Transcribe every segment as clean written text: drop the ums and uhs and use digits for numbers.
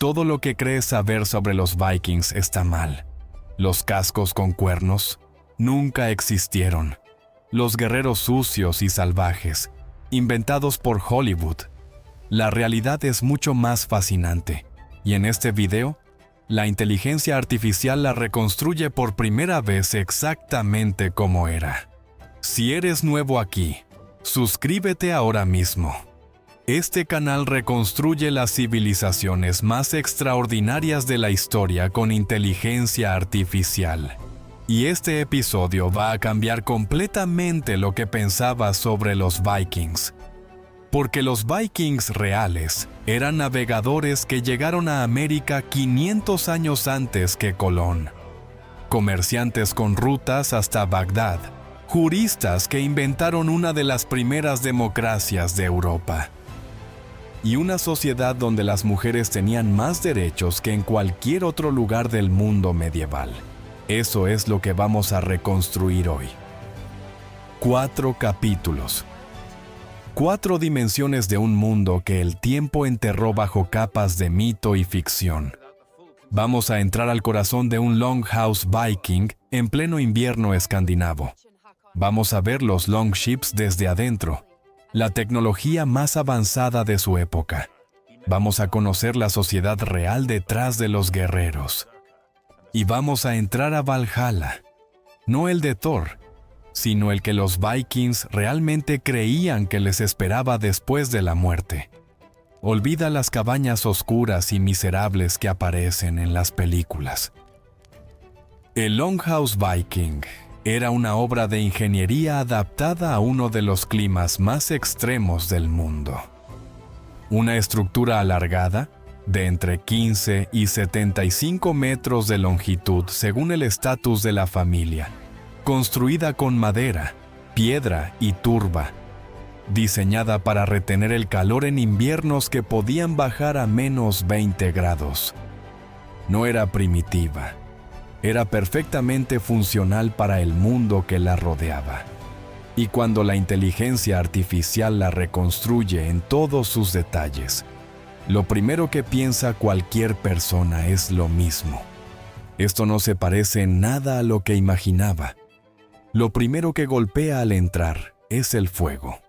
Todo lo que crees saber sobre los Vikings está mal. Los cascos con cuernos nunca existieron. Los guerreros sucios y salvajes, inventados por Hollywood. La realidad es mucho más fascinante, y en este video, la inteligencia artificial la reconstruye por primera vez exactamente como era. Si eres nuevo aquí, suscríbete ahora mismo. Este canal reconstruye las civilizaciones más extraordinarias de la historia con inteligencia artificial. Y este episodio va a cambiar completamente lo que pensabas sobre los Vikings. Porque los Vikings reales eran navegadores que llegaron a América 500 años antes que Colón. Comerciantes con rutas hasta Bagdad. Juristas que inventaron una de las primeras democracias de Europa. Y una sociedad donde las mujeres tenían más derechos que en cualquier otro lugar del mundo medieval. Eso es lo que vamos a reconstruir hoy. 4 capítulos. 4 dimensiones de un mundo que el tiempo enterró bajo capas de mito y ficción. Vamos a entrar al corazón de un Longhouse Viking en pleno invierno escandinavo. Vamos a ver los longships desde adentro, la tecnología más avanzada de su época. Vamos a conocer la sociedad real detrás de los guerreros. Y vamos a entrar a Valhalla, no el de Thor, sino el que los Vikings realmente creían que les esperaba después de la muerte. Olvida las cabañas oscuras y miserables que aparecen en las películas. El Longhouse Viking era una obra de ingeniería adaptada a uno de los climas más extremos del mundo. Una estructura alargada, de entre 15 y 75 metros de longitud según el estatus de la familia, construida con madera, piedra y turba, diseñada para retener el calor en inviernos que podían bajar a menos 20 grados. No era primitiva, era perfectamente funcional para el mundo que la rodeaba. Y cuando la inteligencia artificial la reconstruye en todos sus detalles, lo primero que piensa cualquier persona es lo mismo. Esto no se parece en nada a lo que imaginaba. Lo primero que golpea al entrar es el fuego.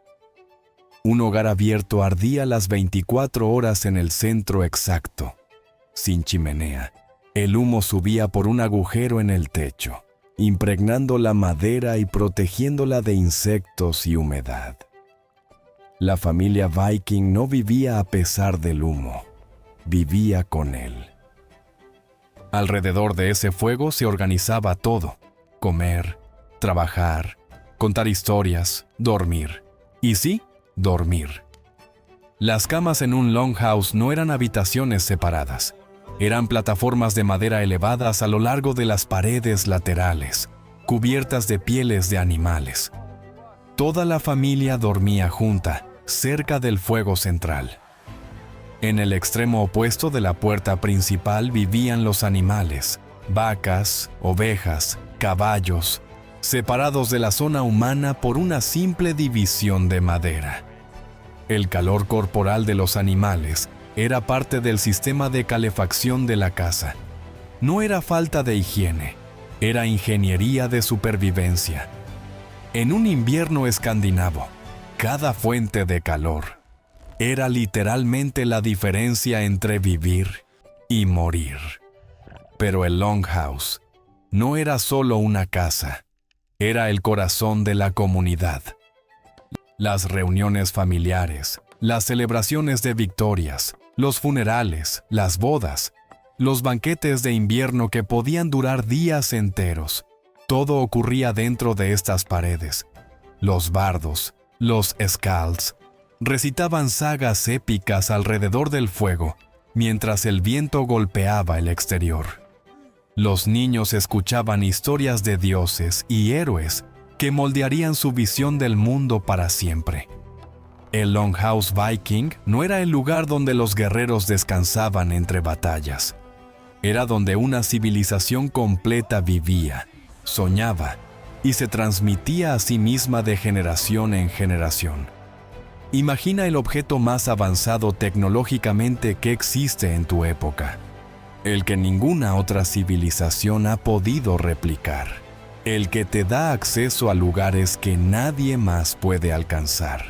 Un hogar abierto ardía las 24 horas en el centro exacto, sin chimenea. El humo subía por un agujero en el techo, impregnando la madera y protegiéndola de insectos y humedad. La familia Viking no vivía a pesar del humo, vivía con él. Alrededor de ese fuego se organizaba todo: comer, trabajar, contar historias, dormir. Y sí, dormir. Las camas en un longhouse no eran habitaciones separadas. Eran plataformas de madera elevadas a lo largo de las paredes laterales, cubiertas de pieles de animales. Toda la familia dormía junta, cerca del fuego central. En el extremo opuesto de la puerta principal vivían los animales, vacas, ovejas, caballos, separados de la zona humana por una simple división de madera. El calor corporal de los animales era parte del sistema de calefacción de la casa. No era falta de higiene, era ingeniería de supervivencia. En un invierno escandinavo, cada fuente de calor era literalmente la diferencia entre vivir y morir. Pero el Longhouse no era solo una casa, era el corazón de la comunidad. Las reuniones familiares, las celebraciones de victorias, los funerales, las bodas, los banquetes de invierno que podían durar días enteros, todo ocurría dentro de estas paredes. Los bardos, los skalds, recitaban sagas épicas alrededor del fuego, mientras el viento golpeaba el exterior. Los niños escuchaban historias de dioses y héroes que moldearían su visión del mundo para siempre. El Longhouse Viking no era el lugar donde los guerreros descansaban entre batallas. Era donde una civilización completa vivía, soñaba y se transmitía a sí misma de generación en generación. Imagina el objeto más avanzado tecnológicamente que existe en tu época, el que ninguna otra civilización ha podido replicar, el que te da acceso a lugares que nadie más puede alcanzar.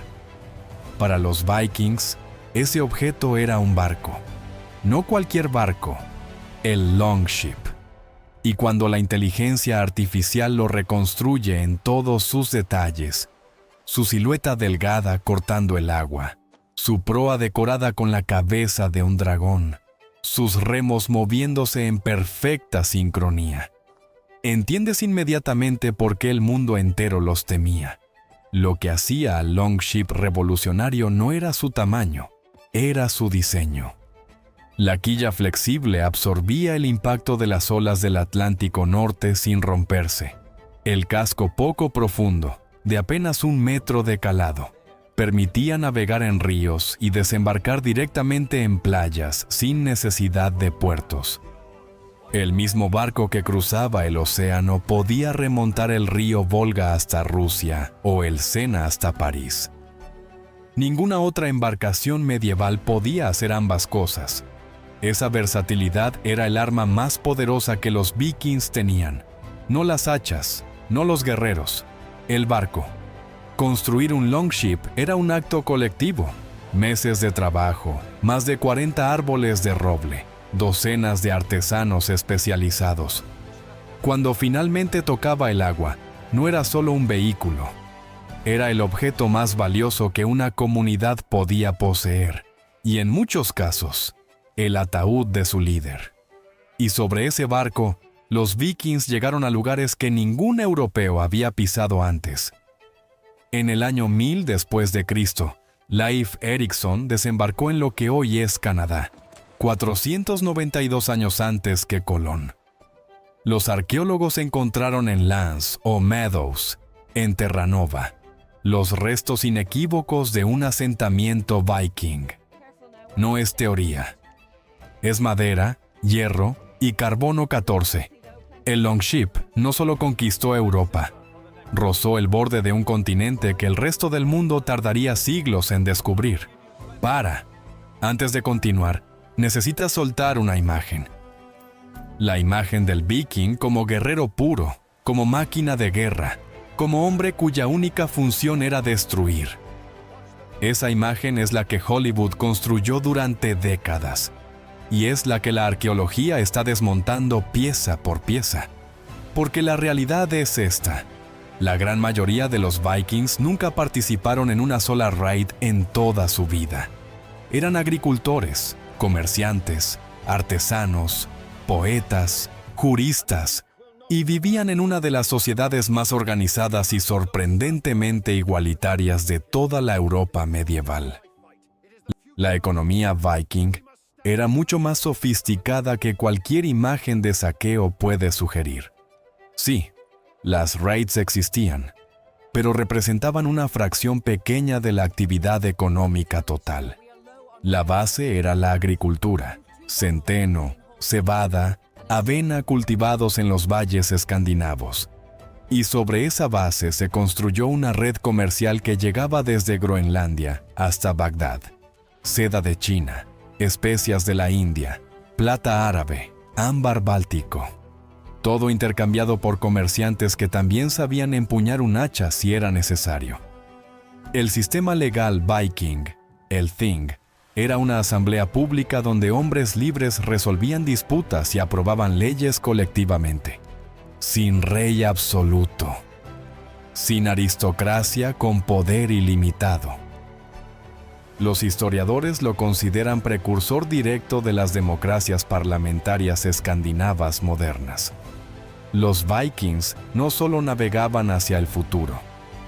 Para los Vikings, ese objeto era un barco, no cualquier barco, el Longship. Y cuando la inteligencia artificial lo reconstruye en todos sus detalles, su silueta delgada cortando el agua, su proa decorada con la cabeza de un dragón, sus remos moviéndose en perfecta sincronía, entiendes inmediatamente por qué el mundo entero los temía. Lo que hacía al Longship revolucionario no era su tamaño, era su diseño. La quilla flexible absorbía el impacto de las olas del Atlántico Norte sin romperse. El casco poco profundo, de apenas 1 metro de calado, permitía navegar en ríos y desembarcar directamente en playas sin necesidad de puertos. El mismo barco que cruzaba el océano podía remontar el río Volga hasta Rusia o el Sena hasta París. Ninguna otra embarcación medieval podía hacer ambas cosas. Esa versatilidad era el arma más poderosa que los vikings tenían. No las hachas, no los guerreros, el barco. Construir un longship era un acto colectivo. Meses de trabajo, más de 40 árboles de roble, docenas de artesanos especializados. Cuando finalmente tocaba el agua, no era solo un vehículo. Era el objeto más valioso que una comunidad podía poseer, y en muchos casos, el ataúd de su líder. Y sobre ese barco, los vikings llegaron a lugares que ningún europeo había pisado antes. En el año 1000 después de Cristo, Leif Erikson desembarcó en lo que hoy es Canadá, 492 años antes que Colón. Los arqueólogos encontraron en Lance o Meadows, en Terranova, los restos inequívocos de un asentamiento viking. No es teoría. Es madera, hierro y carbono 14. El Longship no solo conquistó Europa, rozó el borde de un continente que el resto del mundo tardaría siglos en descubrir. Antes de continuar, necesitas soltar una imagen. La imagen del viking como guerrero puro, como máquina de guerra, como hombre cuya única función era destruir. Esa imagen es la que Hollywood construyó durante décadas, y es la que la arqueología está desmontando pieza por pieza. Porque la realidad es esta: la gran mayoría de los vikings nunca participaron en una sola raid en toda su vida. Eran agricultores, comerciantes, artesanos, poetas, juristas, y vivían en una de las sociedades más organizadas y sorprendentemente igualitarias de toda la Europa medieval. La economía viking era mucho más sofisticada que cualquier imagen de saqueo puede sugerir. Sí, las raids existían, pero representaban una fracción pequeña de la actividad económica total. La base era la agricultura, centeno, cebada, avena cultivados en los valles escandinavos. Y sobre esa base se construyó una red comercial que llegaba desde Groenlandia hasta Bagdad. Seda de China, especias de la India, plata árabe, ámbar báltico. Todo intercambiado por comerciantes que también sabían empuñar un hacha si era necesario. El sistema legal viking, el Thing, era una asamblea pública donde hombres libres resolvían disputas y aprobaban leyes colectivamente. Sin rey absoluto. Sin aristocracia con poder ilimitado. Los historiadores lo consideran precursor directo de las democracias parlamentarias escandinavas modernas. Los vikings no solo navegaban hacia el futuro,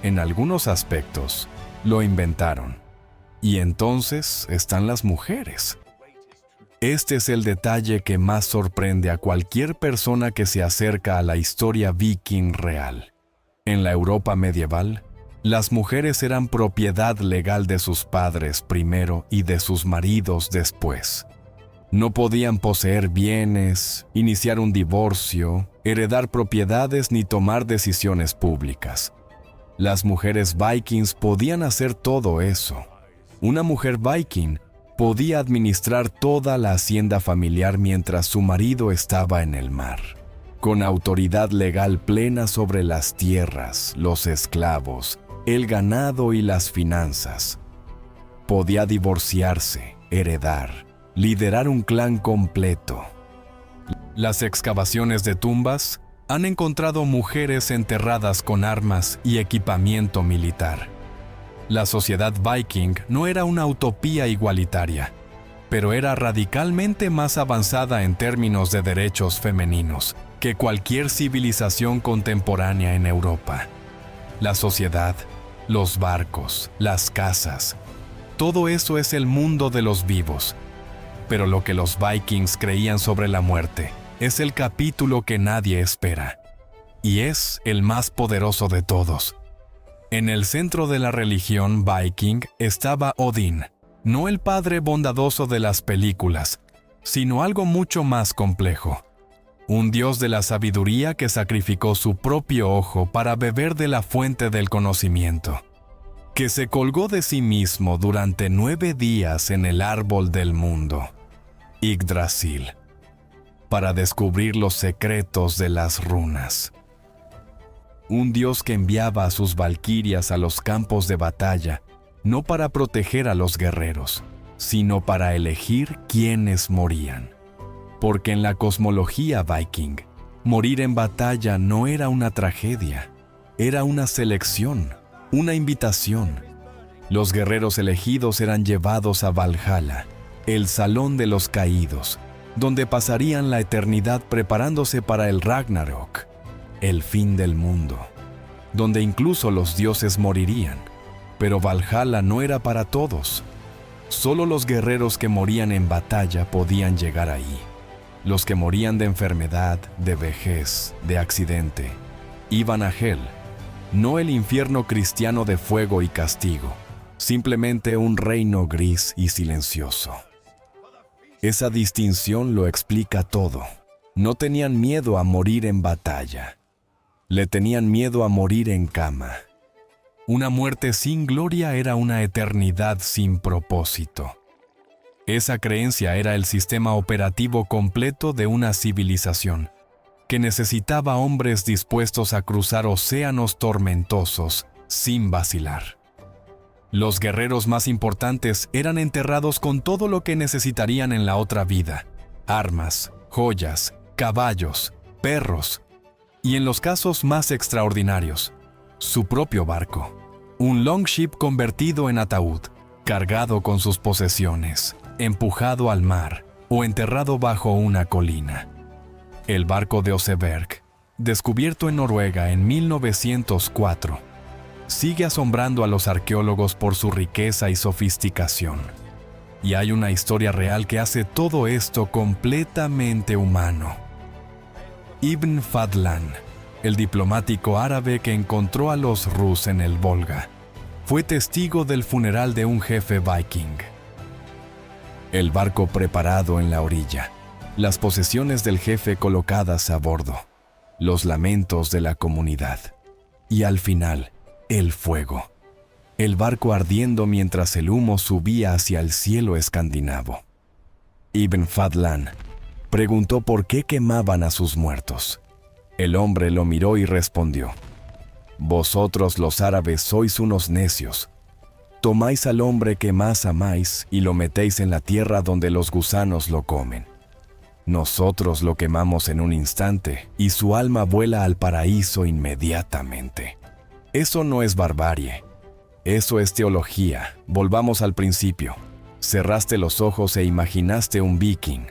en algunos aspectos, lo inventaron. Y entonces están las mujeres. Este es el detalle que más sorprende a cualquier persona que se acerca a la historia viking real. En la Europa medieval, las mujeres eran propiedad legal de sus padres primero y de sus maridos después. No podían poseer bienes, iniciar un divorcio, heredar propiedades ni tomar decisiones públicas. Las mujeres vikings podían hacer todo eso. Una mujer viking podía administrar toda la hacienda familiar mientras su marido estaba en el mar, con autoridad legal plena sobre las tierras, los esclavos, el ganado y las finanzas. Podía divorciarse, heredar, liderar un clan completo. Las excavaciones de tumbas han encontrado mujeres enterradas con armas y equipamiento militar. La sociedad viking no era una utopía igualitaria, pero era radicalmente más avanzada en términos de derechos femeninos que cualquier civilización contemporánea en Europa. La sociedad, los barcos, las casas, todo eso es el mundo de los vivos. Pero lo que los vikings creían sobre la muerte es el capítulo que nadie espera, y es el más poderoso de todos. En el centro de la religión viking estaba Odín, no el padre bondadoso de las películas, sino algo mucho más complejo. Un dios de la sabiduría que sacrificó su propio ojo para beber de la fuente del conocimiento, que se colgó de sí mismo durante 9 días en el árbol del mundo, Yggdrasil, para descubrir los secretos de las runas. Un dios que enviaba a sus valquirias a los campos de batalla, no para proteger a los guerreros, sino para elegir quiénes morían. Porque en la cosmología viking, morir en batalla no era una tragedia, era una selección, una invitación. Los guerreros elegidos eran llevados a Valhalla, el salón de los caídos, donde pasarían la eternidad preparándose para el Ragnarok, el fin del mundo, donde incluso los dioses morirían. Pero Valhalla no era para todos. Solo los guerreros que morían en batalla podían llegar ahí. Los que morían de enfermedad, de vejez, de accidente, iban a Hel, no el infierno cristiano de fuego y castigo, simplemente un reino gris y silencioso. Esa distinción lo explica todo. No tenían miedo a morir en batalla. Le tenían miedo a morir en cama. Una muerte sin gloria era una eternidad sin propósito. Esa creencia era el sistema operativo completo de una civilización, que necesitaba hombres dispuestos a cruzar océanos tormentosos sin vacilar. Los guerreros más importantes eran enterrados con todo lo que necesitarían en la otra vida: armas, joyas, caballos, perros, y en los casos más extraordinarios, su propio barco, un longship convertido en ataúd, cargado con sus posesiones, empujado al mar o enterrado bajo una colina. El barco de Oseberg, descubierto en Noruega en 1904, sigue asombrando a los arqueólogos por su riqueza y sofisticación. Y hay una historia real que hace todo esto completamente humano. Ibn Fadlan, el diplomático árabe que encontró a los Rus en el Volga, fue testigo del funeral de un jefe viking. El barco preparado en la orilla, las posesiones del jefe colocadas a bordo, los lamentos de la comunidad y al final, el fuego. El barco ardiendo mientras el humo subía hacia el cielo escandinavo. Ibn Fadlan preguntó por qué quemaban a sus muertos. El hombre lo miró y respondió: «Vosotros los árabes sois unos necios. Tomáis al hombre que más amáis y lo metéis en la tierra donde los gusanos lo comen. Nosotros lo quemamos en un instante y su alma vuela al paraíso inmediatamente». Eso no es barbarie. Eso es teología. Volvamos al principio. Cerraste los ojos e imaginaste un viking.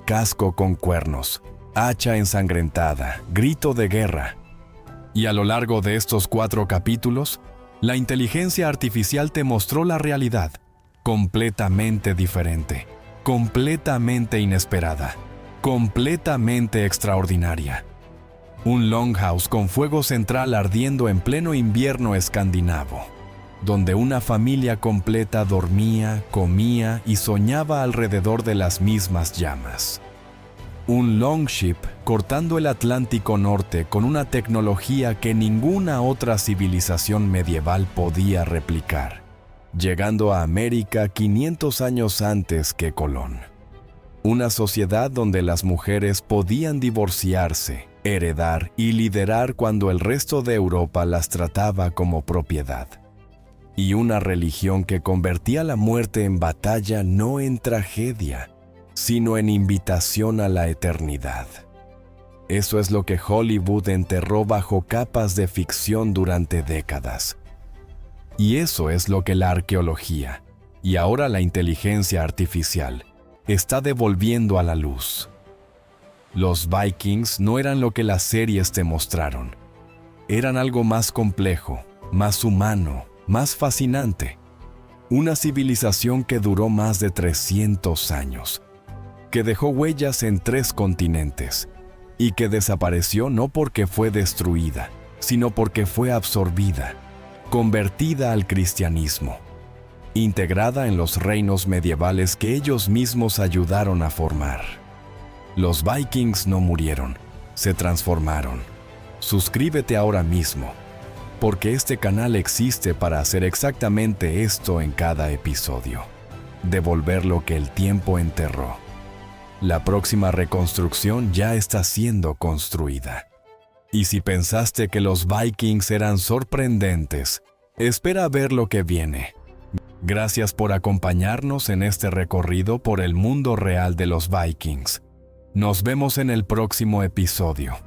Casco con cuernos, hacha ensangrentada, grito de guerra. Y a lo largo de estos 4 capítulos, la inteligencia artificial te mostró la realidad, completamente diferente, completamente inesperada, completamente extraordinaria. Un longhouse con fuego central ardiendo en pleno invierno escandinavo, donde una familia completa dormía, comía y soñaba alrededor de las mismas llamas. Un longship cortando el Atlántico Norte con una tecnología que ninguna otra civilización medieval podía replicar. llegando a América 500 años antes que Colón. Una sociedad donde las mujeres podían divorciarse, heredar y liderar cuando el resto de Europa las trataba como propiedad. Y una religión que convertía la muerte en batalla no en tragedia, sino en invitación a la eternidad. Eso es lo que Hollywood enterró bajo capas de ficción durante décadas. Y eso es lo que la arqueología, y ahora la inteligencia artificial, está devolviendo a la luz. Los Vikings no eran lo que las series te mostraron. Eran algo más complejo, más humano, más fascinante. Una civilización que duró más de 300 años, que dejó huellas en 3 continentes, y que desapareció no porque fue destruida, sino porque fue absorbida, convertida al cristianismo, integrada en los reinos medievales que ellos mismos ayudaron a formar. Los Vikings no murieron, se transformaron. Suscríbete ahora mismo, porque este canal existe para hacer exactamente esto en cada episodio: devolver lo que el tiempo enterró. La próxima reconstrucción ya está siendo construida. Y si pensaste que los Vikings eran sorprendentes, espera a ver lo que viene. Gracias por acompañarnos en este recorrido por el mundo real de los Vikings. Nos vemos en el próximo episodio.